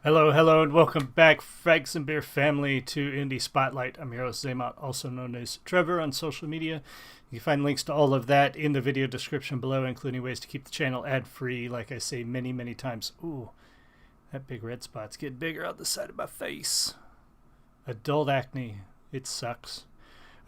Hello, hello, and welcome back, Frags and Beer family, to Indie Spotlight. I'm your host, Zaymot, also known as Trevor on social media. You can find links to all of that in the video description below, including ways to keep the channel ad-free, like I say many, many times. Ooh, that big red spot's getting bigger on the side of my face. Adult acne. It sucks.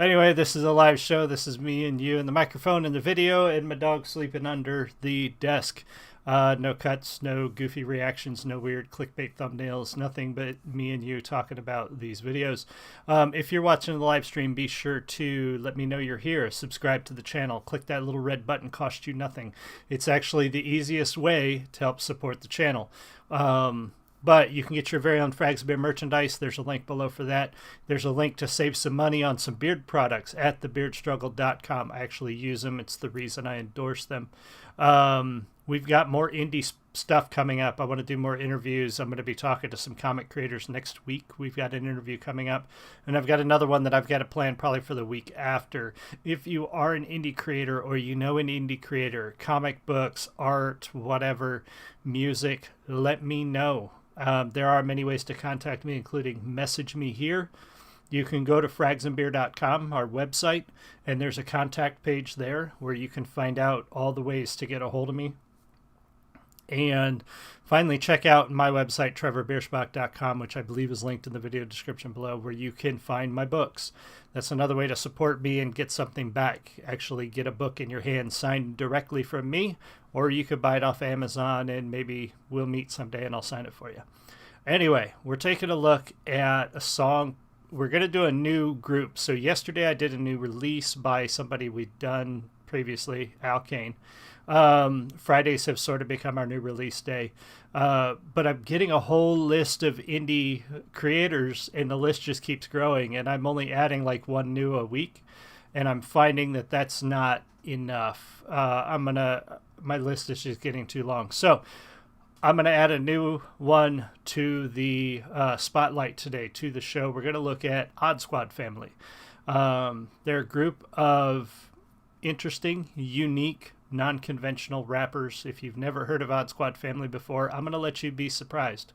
Anyway, this is a live show. This is me and you and the microphone and the video, and my dog sleeping under the desk. No cuts, no goofy reactions, no weird clickbait thumbnails, nothing but me and you talking about these videos. If you're watching the live stream, be sure to let me know you're here. Subscribe to the channel. Click that little red button. Costs you nothing. It's actually the easiest way to help support the channel. But you can get your very own Frags Beer merchandise. There's a link below for that. There's a link to save some money on some beard products at thebeardstruggle.com. I actually use them. It's the reason I endorse them. We've got more indie stuff coming up. I want to do more interviews. I'm going to be talking to some comic creators next week. We've got an interview coming up. And I've got another one that I've got to plan probably for the week after. If you are an indie creator or you know an indie creator, comic books, art, whatever, music, let me know. There are many ways to contact me, including message me here. You can go to fragsandbeer.com, our website, and there's a contact page there where you can find out all the ways to get a hold of me. And finally, check out my website, trevorbierschbach.com, which I believe is linked in the video description below, where you can find my books. That's another way to support me and get something back. Actually get a book in your hand signed directly from me, or you could buy it off Amazon and maybe we'll meet someday and I'll sign it for you. Anyway, we're taking a look at a song. We're going to do a new group. So yesterday I did a new release by somebody we'd done previously, Al Kane. Fridays have sort of become our new release day. But I'm getting a whole list of indie creators, and the list just keeps growing, and I'm only adding like one new a week, and I'm finding that that's not enough. My list is just getting too long. So I'm going to add a new one to the spotlight today, to the show. We're going to look at Odd Squad Family. They're a group of interesting, unique, non-conventional rappers. If you've never heard of Odd Squad Family before, I'm going to let you be surprised.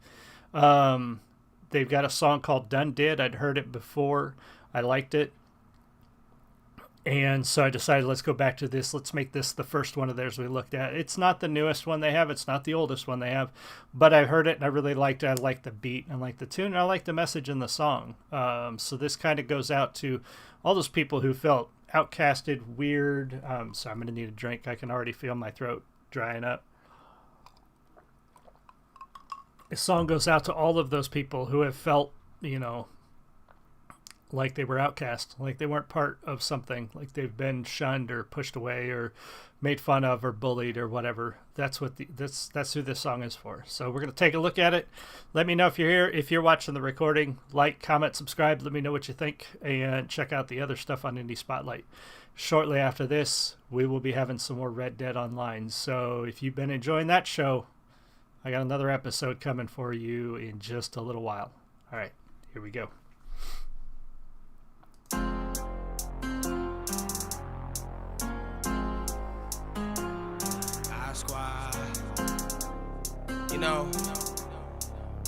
They've got a song called Done Did. I'd heard it before. I liked it. And so I decided, let's go back to this. Let's make this the first one of theirs we looked at. It's not the newest one they have. It's not the oldest one they have. But I heard it and I really liked it. I liked the beat and I liked the tune. And I liked the message in the song. So this kind of goes out to all those people who felt outcasted, weird. So I'm going to need a drink. I can already feel my throat drying up. This song goes out to all of those people who have felt, like they were outcast, like they weren't part of something, like they've been shunned or pushed away or made fun of or bullied or whatever. That's what that's who this song is for. So we're going to take a look at it. Let me know if you're here. If you're watching the recording, like, comment, subscribe. Let me know what you think, and check out the other stuff on Indie Spotlight. Shortly after this, we will be having some more Red Dead Online. So if you've been enjoying that show, I got another episode coming for you in just a little while. All right, here we go.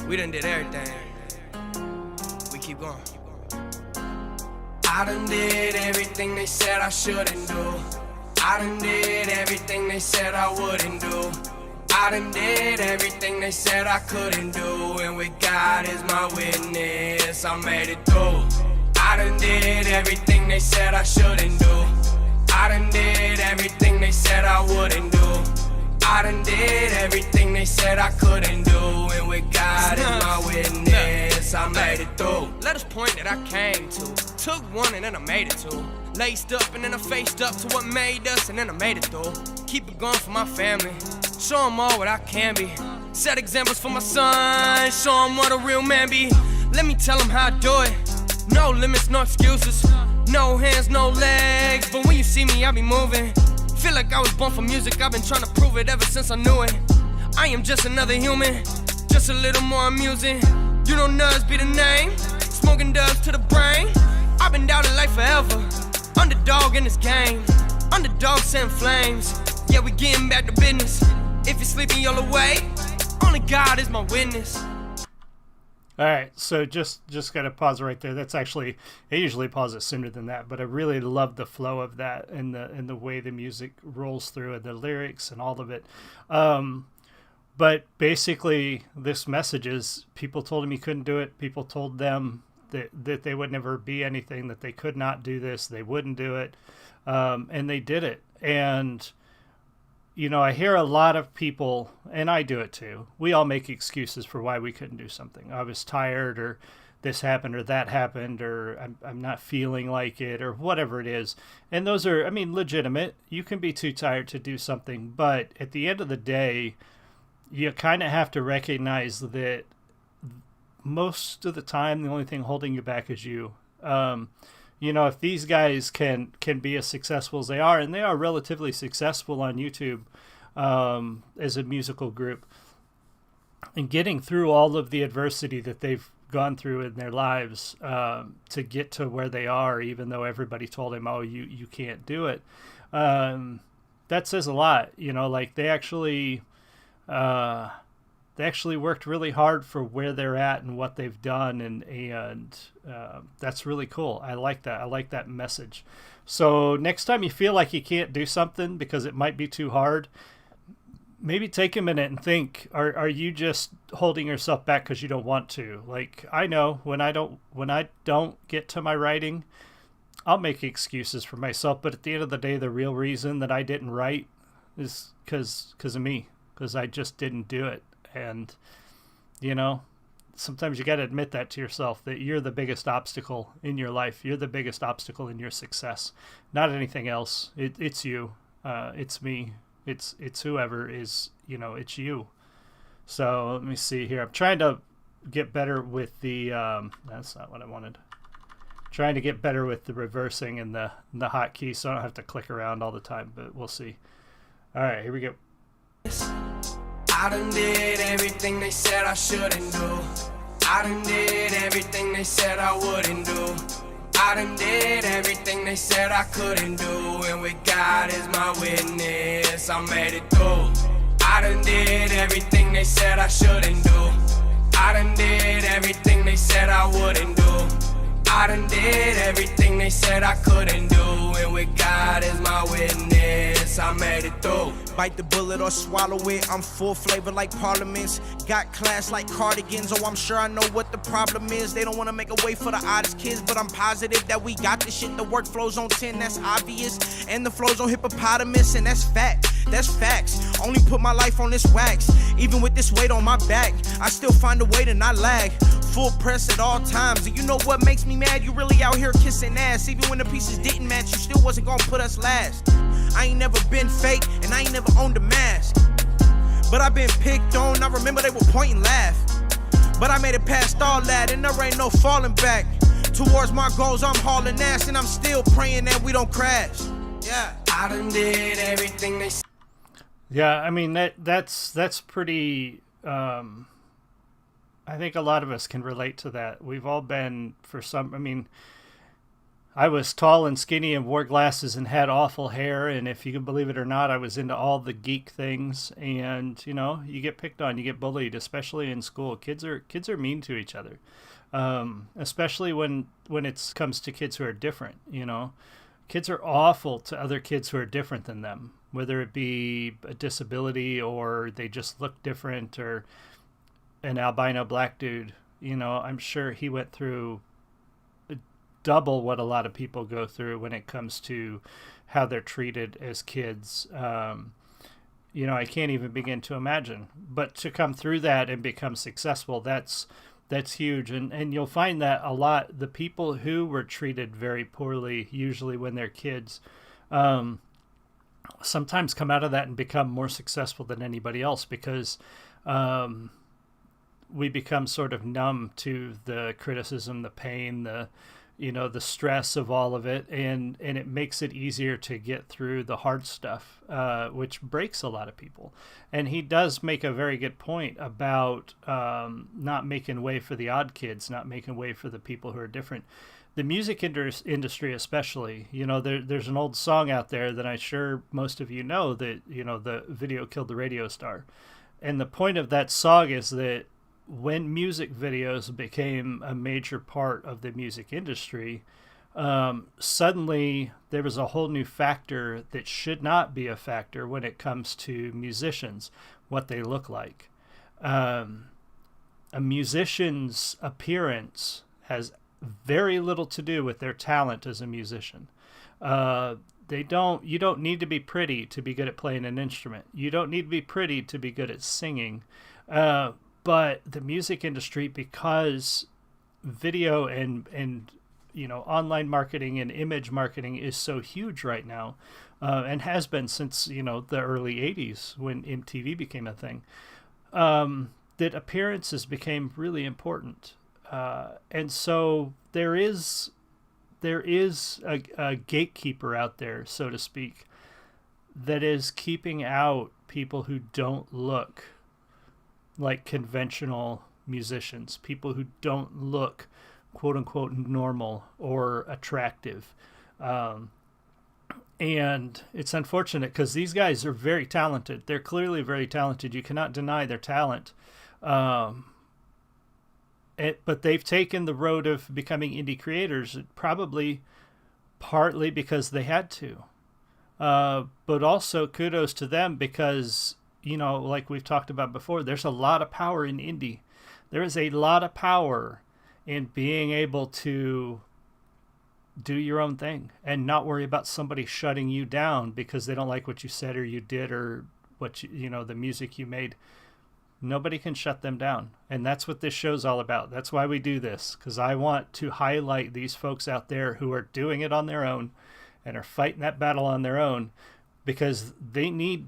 We done did everything. We keep going. I done did everything they said I shouldn't do. I done did everything they said I wouldn't do. I done did everything they said I couldn't do. And with God as my witness, I made it through. I done did everything they said I shouldn't do. I done did everything they said I wouldn't do. I done did everything they said I couldn't do. And with God as my witness, I made it through. Let us point that I came to. Took one and then I made it two. Laced up and then I faced up to what made us, and then I made it through. Keep it going for my family. Show them all what I can be. Set examples for my son. Show them what a real man be. Let me tell them how I do it. No limits, no excuses. No hands, no legs. But when you see me, I be moving. Feel like I was born for music, I've been trying to prove it ever since I knew it. I am just another human, just a little more amusing. You know Nuz be the name, smoking dubs to the brain. I've been down in life forever, underdog in this game. Underdog send flames, yeah we getting back to business. If you're sleeping, you'll awake, only God is my witness. All right, so just gotta pause right there. That's actually, I usually pause it sooner than that, but I really love the flow of that and the way the music rolls through and the lyrics and all of it. But basically, this message is people told him he couldn't do it. People told them that they would never be anything, that they could not do this, they wouldn't do it, and they did it. And I hear a lot of people, and I do it too. We all make excuses for why we couldn't do something. I was tired, or this happened, or that happened, or I'm not feeling like it, or whatever it is. And those are, I mean, legitimate. You can be too tired to do something, but at the end of the day, you kind of have to recognize that most of the time, the only thing holding you back is you. If these guys can be as successful as they are, and they are relatively successful on YouTube as a musical group, and getting through all of the adversity that they've gone through in their lives to get to where they are, even though everybody told him, oh, you can't do it. That says a lot. Like they actually worked really hard for where they're at and what they've done, and that's really cool. I like that. I like that message. So next time you feel like you can't do something because it might be too hard, maybe take a minute and think, are you just holding yourself back because you don't want to? Like, I know when I don't get to my writing, I'll make excuses for myself, but at the end of the day, the real reason that I didn't write is because of me, because I just didn't do it. And sometimes you got to admit that to yourself, that you're the biggest obstacle in your life. You're the biggest obstacle in your success, not anything else. It's you. It's me. It's whoever is, it's you. So let me see here. I'm trying to get better with the, that's not what I wanted. Trying to get better with the reversing and the hotkey, so I don't have to click around all the time, but we'll see. All right, here we go. I done did everything they said I shouldn't do. I done did everything they said I wouldn't do. I done did everything they said I couldn't do. And with God as my witness, I made it through. I done did everything they said I shouldn't do. I done did everything they said I wouldn't do. I done did everything they said I couldn't do. And with God as my witness, I made it through. Bite the bullet or swallow it, I'm full flavor like parliaments. Got class like cardigans, oh I'm sure I know what the problem is. They don't wanna make a way for the oddest kids, but I'm positive that we got this shit. The workflow's on 10, that's obvious. And the flow's on hippopotamus, and that's fact, that's facts. Only put my life on this wax. Even with this weight on my back, I still find a way to not lag. Full press at all times, and you know what makes me mad? You really out here kissing ass. Even when the pieces didn't match, you still wasn't gonna put us last. I ain't never been fake, and I ain't never owned a mask. But I been picked on, I remember they were pointing laugh. But I made it past all that, and there ain't no falling back. Towards my goals, I'm hauling ass, and I'm still praying that we don't crash. Yeah. I done did everything they said. Yeah, I mean, that's pretty... I think a lot of us can relate to that. We've all been, I was tall and skinny and wore glasses and had awful hair, and if you can believe it or not, I was into all the geek things, and you get picked on, you get bullied, especially in school. Kids are mean to each other, especially when it comes to kids who are different. Kids are awful to other kids who are different than them, whether it be a disability or they just look different, or an albino black dude. I'm sure he went through double what a lot of people go through when it comes to how they're treated as kids. I can't even begin to imagine. But to come through that and become successful, that's huge. And you'll find that a lot, the people who were treated very poorly, usually when they're kids, sometimes come out of that and become more successful than anybody else, because we become sort of numb to the criticism, the pain, the stress of all of it, and it makes it easier to get through the hard stuff, which breaks a lot of people. And he does make a very good point about not making way for the odd kids, not making way for the people who are different. The music industry especially, there's an old song out there that I'm sure most of you know, that, the video killed the radio star. And the point of that song is that when music videos became a major part of the music industry, suddenly there was a whole new factor that should not be a factor when it comes to musicians, what they look like. A musician's appearance has very little to do with their talent as a musician. You don't need to be pretty to be good at playing an instrument. You don't need to be pretty to be good at singing. But the music industry, because video and online marketing and image marketing is so huge right now, and has been since, the early 80s when MTV became a thing, that appearances became really important. And so there is a gatekeeper out there, so to speak, that is keeping out people who don't look like conventional musicians, people who don't look quote unquote normal or attractive. And it's unfortunate because these guys are very talented. They're clearly very talented. You cannot deny their talent. But they've taken the road of becoming indie creators, probably partly because they had to. But also kudos to them because, like we've talked about before, there's a lot of power in indie. There is a lot of power in being able to do your own thing and not worry about somebody shutting you down because they don't like what you said or you did or what the music you made. Nobody can shut them down. And that's what this show's all about. That's why we do this, because I want to highlight these folks out there who are doing it on their own and are fighting that battle on their own, because they need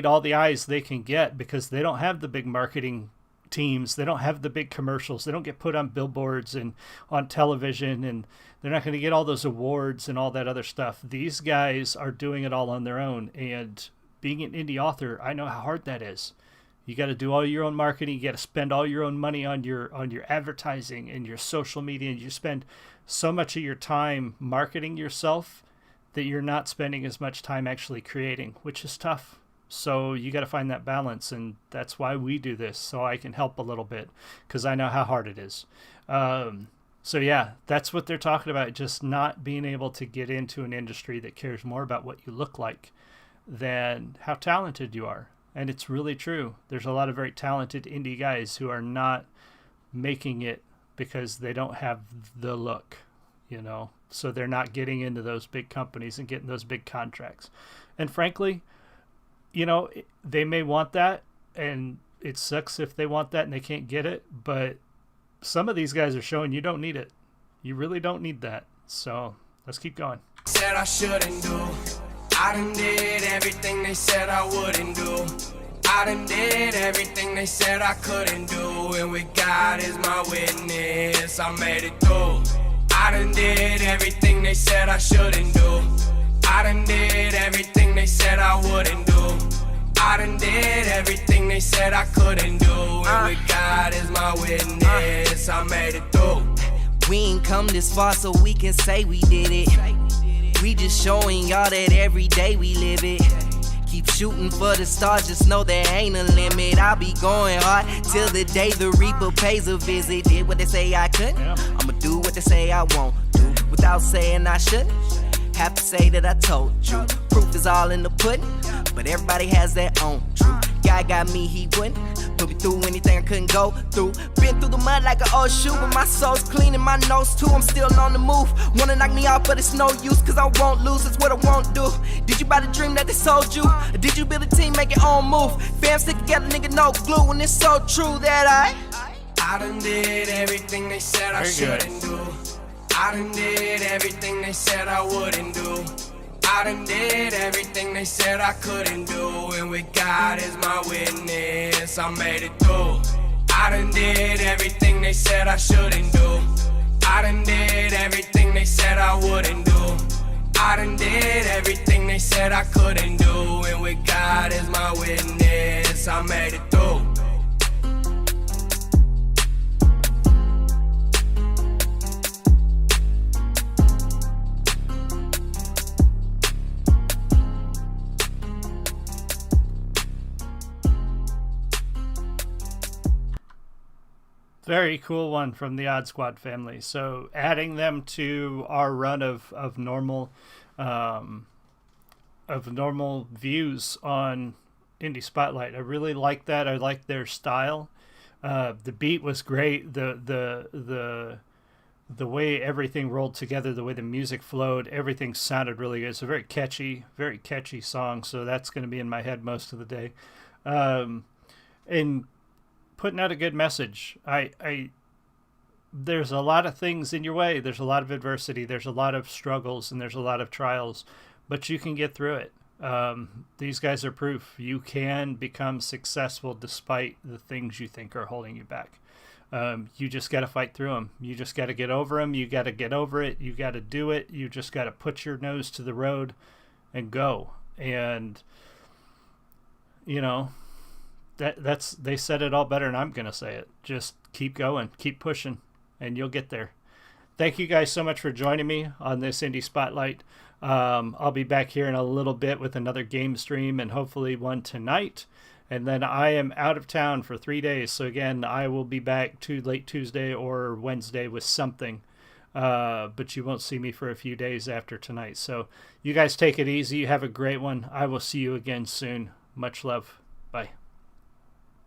all the eyes they can get, because they don't have the big marketing teams. They don't have the big commercials. They don't get put on billboards and on television, and they're not going to get all those awards and all that other stuff. These guys are doing it all on their own. And being an indie author, I know how hard that is. You got to do all your own marketing. You got to spend all your own money on your advertising and your social media. And you spend so much of your time marketing yourself that you're not spending as much time actually creating, which is tough. So you got to find that balance, and that's why we do this, so I can help a little bit, because I know how hard it is. So yeah, that's what they're talking about, just not being able to get into an industry that cares more about what you look like than how talented you are. And it's really true. There's a lot of very talented indie guys who are not making it because they don't have the look, so they're not getting into those big companies and getting those big contracts. And frankly, they may want that, and it sucks if they want that and they can't get it, but some of these guys are showing you don't need it. You really don't need that. So let's keep going. Said I shouldn't do. I done did everything they said I wouldn't do. I done did everything they said I couldn't do. And with God as my witness, I made it through. I done did everything they said I shouldn't do. I done did everything they said I wouldn't do. I done did everything they said I couldn't do. And with God as my witness, I made it through. We ain't come this far so we can say we did it. We just showing y'all that every day we live it. Keep shooting for the stars, just know there ain't a limit. I'll be going hard till the day the Reaper pays a visit. Did what they say I couldn't, I'ma do what they say I won't do. Without saying I shouldn't, have to say that I told you. Proof is all in the pudding, but everybody has their own truth. God got me, he wouldn't put me through anything I couldn't go through. Been through the mud like an old shoe, but my soul's clean and my nose too. I'm still on the move. Wanna knock me off, but it's no use, cause I won't lose, that's what I won't do. Did you buy the dream that they sold you? Or did you build a team, make your own move? Fam stick together, nigga, no glue. And it's so true that I done did everything they said I shouldn't do. I done did everything they said I wouldn't do. I done did everything they said I couldn't do. And with God as my witness, I made it through. I done did everything they said I shouldn't do. I done did everything they said I wouldn't do. I done did everything they said I couldn't do. And with God as my witness, I made it through. Very cool one from the Odd Squad family. So adding them to our run of normal views on Indie Spotlight. I really like that. I like their style. The beat was great. The way everything rolled together, the way the music flowed, everything sounded really good. It's a very catchy song. So that's going to be in my head most of the day. And putting out a good message. There's a lot of things in your way. There's a lot of adversity. There's a lot of struggles, and there's a lot of trials, but you can get through it. These guys are proof. You can become successful despite the things you think are holding you back. You just got to fight through them. You just got to get over them. You got to get over it. You got to do it. You just got to put your nose to the road and go. And, you know, that's they said it all better than I'm going to say it. Just keep going, keep pushing, and you'll get there. Thank you guys so much for joining me on this Indie Spotlight. I'll be back here in a little bit with another game stream and hopefully one tonight. And then I am out of town for 3 days. So again, I will be back to late Tuesday or Wednesday with something. But you won't see me for a few days after tonight. So you guys take it easy. Have a great one. I will see you again soon. Much love. Bye.